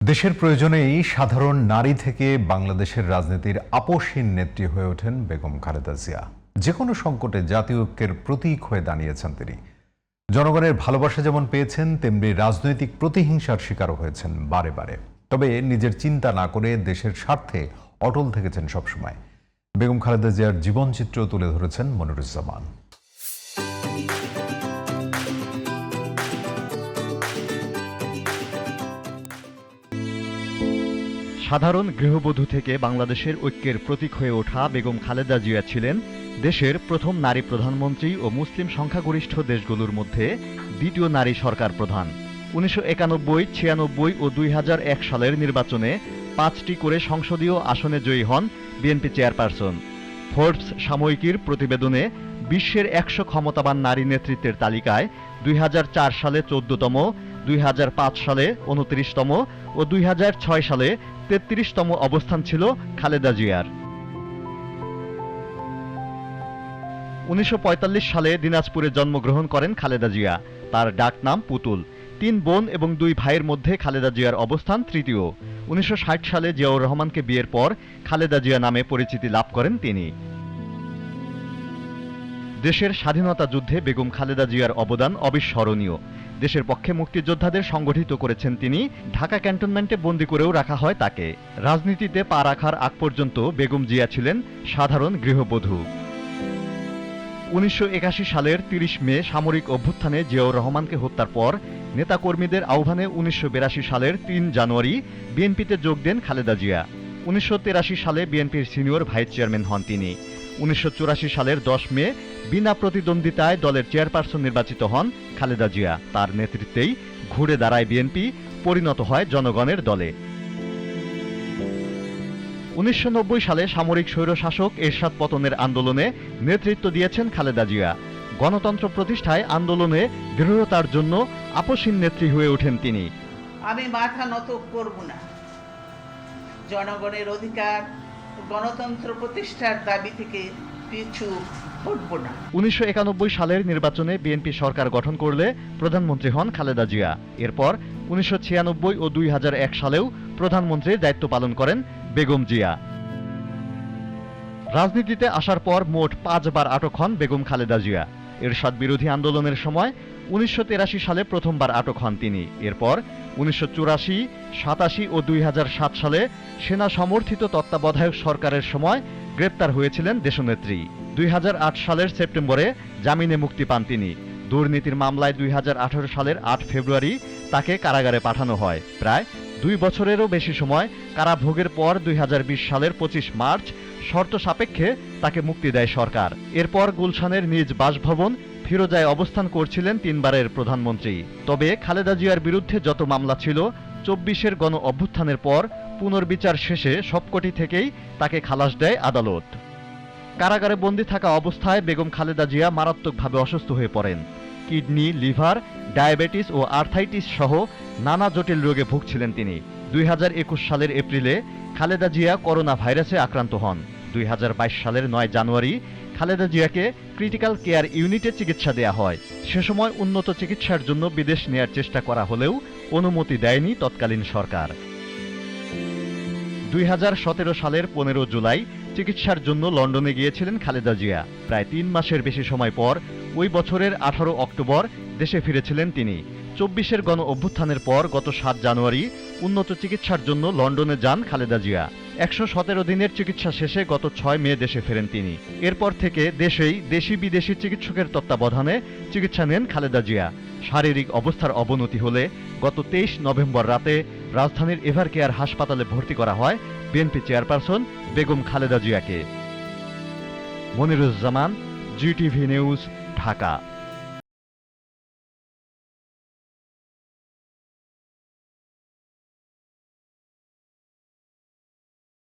দেশের প্রয়োজনেই সাধারণ নারী থেকে বাংলাদেশের রাজনীতির আপসহীন নেত্রী হয়ে ওঠেন বেগম খালেদা জিয়া। যে কোনো সংকটে জাতীয় ঐক্যের প্রতীক হয়ে দাঁড়িয়েছেন তিনি। জনগণের ভালোবাসা যেমন পেয়েছেন, তেমনি রাজনৈতিক প্রতিহিংসার শিকারও হয়েছেন বারে বারে। তবে নিজের চিন্তা না করে দেশের স্বার্থে অটল থেকেছেন সবসময়। বেগম খালেদা জিয়ার জীবনচিত্র তুলে ধরেছেন মনিরুজ্জামান। সাধারণ গৃহবধূ থেকে বাংলাদেশের ঐক্যের প্রতীক হয়ে ওঠা বেগম খালেদা জিয়া ছিলেন দেশের প্রথম নারী প্রধানমন্ত্রী ও মুসলিম সংখ্যাগরিষ্ঠ দেশগুলোর মধ্যে দ্বিতীয় নারী সরকার প্রধান। 1991, 96 ও 2001 সালের নির্বাচনে 5টি করে সংসদীয় আসনে জয়ী হন বিএনপি চেয়ারপারসন। ফোর্বস সাময়িকীর প্রতিবেদনে বিশ্বের 100 ক্ষমতাবান নারী নেতৃত্বের তালিকায় 2004 সালে 14তম, 2005 সালে 29তম ও 2006 সালে 33তম অবস্থান ছিল খালেদা জিয়ার। 1945 সালে দিনাজপুরে জন্মগ্রহণ করেন খালেদা জিয়া। তার ডাকনাম পুতুল। 3 বোন এবং 2 ভাইয়ের মধ্যে খালেদা জিয়ার অবস্থান তৃতীয়। 1960 সালে জিয়াউর রহমানকে বিয়ের পর খালেদা জিয়া নামে পরিচিতি লাভ করেন তিনি। দেশের স্বাধীনতা যুদ্ধে বেগম খালেদা জিয়ার অবদান অবিস্মরণীয়। দেশের পক্ষে মুক্তিযোদ্ধাদের সংগঠিত করেছেন তিনি। ঢাকা ক্যান্টনমেন্টে বন্দী করেও রাখা হয় তাকে। রাজনীতিতে পা রাখার আগ পর্যন্ত বেগম জিয়া ছিলেন সাধারণ গৃহবধূ। 1981 সালের 30 মে সামরিক অভ্যুত্থানে জিয়াউর রহমানকে হত্যার পর নেতাকর্মীদের আহ্বানে 1982 সালের 3 জানুয়ারি বিএনপিতে যোগ দেন খালেদা জিয়া। 1983 সালে বিএনপির সিনিয়র ভাইস চেয়ারম্যান হন তিনি। 1984 সালের 10 মে বিনা প্রতিদ্বন্দ্বিতায় দলের চেয়ারপারসন নির্বাচিত হন খালেদা জিয়া। তার নেতৃত্বেই ঘুরে দাঁড়ায় বিএনপি, পরিণত হয় জনগণের দলে। 1990 সালে সামরিক স্বৈরশাসক এরশাদ পতনের আন্দোলনে নেতৃত্ব দিয়েছেন খালেদা জিয়া। গণতন্ত্র প্রতিষ্ঠায় আন্দোলনে দৃঢ়তার জন্য আপসহীন নেত্রী হয়ে ওঠেন তিনি। আমি মাথা নত করব না। জনগণের অধিকার, গণতন্ত্র প্রতিষ্ঠার দাবি থেকে পিছু হটব না। 1991 সালের নির্বাচনে বিএনপি সরকার গঠন করলে প্রধানমন্ত্রী হন খালেদা জিয়া। এরপর 1996 ও 2001 সালেও প্রধানমন্ত্রীর দায়িত্ব পালন করেন বেগম জিয়া। রাজনীতিতে আসার পর মোট 5 বার আটক হন বেগম খালেদা জিয়া। এরশাদ বিরোধী আন্দোলনের সময় 1983 সালে প্রথমবার আটক হন তিনি। এরপর 1984, 87 ও 2007 সালে সেনা সমর্থিত তত্ত্বাবধায়ক সরকারের সময় গ্রেপ্তার হয়েছিলেন দেশনেত্রী। 2008 সালের সেপ্টেম্বরে জামিনে মুক্তি পান তিনি। দুর্নীতির মামলায় 2018 সালের 8 ফেব্রুয়ারি তাকে কারাগারে পাঠানো হয়। প্রায় 2 বছরেরও বেশি সময় কারাভোগের পর 2020 সালের 25 মার্চ শর্ত সাপেক্ষে তাকে মুক্তি দেয় সরকার। এরপর গুলশানের নিজ বাসভবন ফিরোজায় অবস্থান করছিলেন 3 বারের প্রধানমন্ত্রী। তবে খালেদা জিয়ার বিরুদ্ধে যত মামলা ছিল, 24-এর গণ অভ্যুত্থানের পর পুনর্বিচার শেষে সবকটি থেকেই তাকে খালাস দেয় আদালত। কারাগারে বন্দী থাকা অবস্থায় বেগম খালেদা জিয়া মারাত্মকভাবে অসুস্থ হয়ে পড়েন। কিডনি, লিভার, ডায়াবেটিস ও আর্থাইটিস সহ নানা জটিল রোগে ভুগছিলেন তিনি। 2021 সালের এপ্রিলে খালেদা জিয়া করোনা ভাইরাসে আক্রান্ত হন। 2022 সালের 9 জানুয়ারি খালেদা জিয়াকে ক্রিটিক্যাল কেয়ার ইউনিটে চিকিৎসা দেয়া হয়। সে সময় উন্নত চিকিৎসার জন্য বিদেশ নেয়ার চেষ্টা করা হলেও অনুমতি দেয়নি তৎকালীন সরকার। 2017 সালের 15 জুলাই চিকিৎসার জন্য লন্ডনে গিয়েছিলেন খালেদা জিয়া। প্রায় 3 মাসের বেশি সময় পর ওই বছরের 18 অক্টোবর দেশে ফিরেছিলেন তিনি। 24-এর গণ অভ্যুত্থানের পর গত 7 জানুয়ারি উন্নত চিকিৎসার জন্য লন্ডনে যান খালেদা জিয়া। 117 দিনের চিকিৎসা শেষে গত 6 মে দেশে ফেরেন তিনি। এরপর থেকে দেশি বিদেশি চিকিৎসকের তত্ত্বাবধানে চিকিৎসা নেন খালেদা জিয়া। শারীরিক অবস্থার অবনতি হলে গত 23 নভেম্বর রাতে রাজধানীর এভারকেয়ার হাসপাতালে ভর্তি করা হয় বিএনপি চেয়ারপারসন বেগম খালেদা জিয়াকে। Moniruzzaman, GTV news, Dhaka.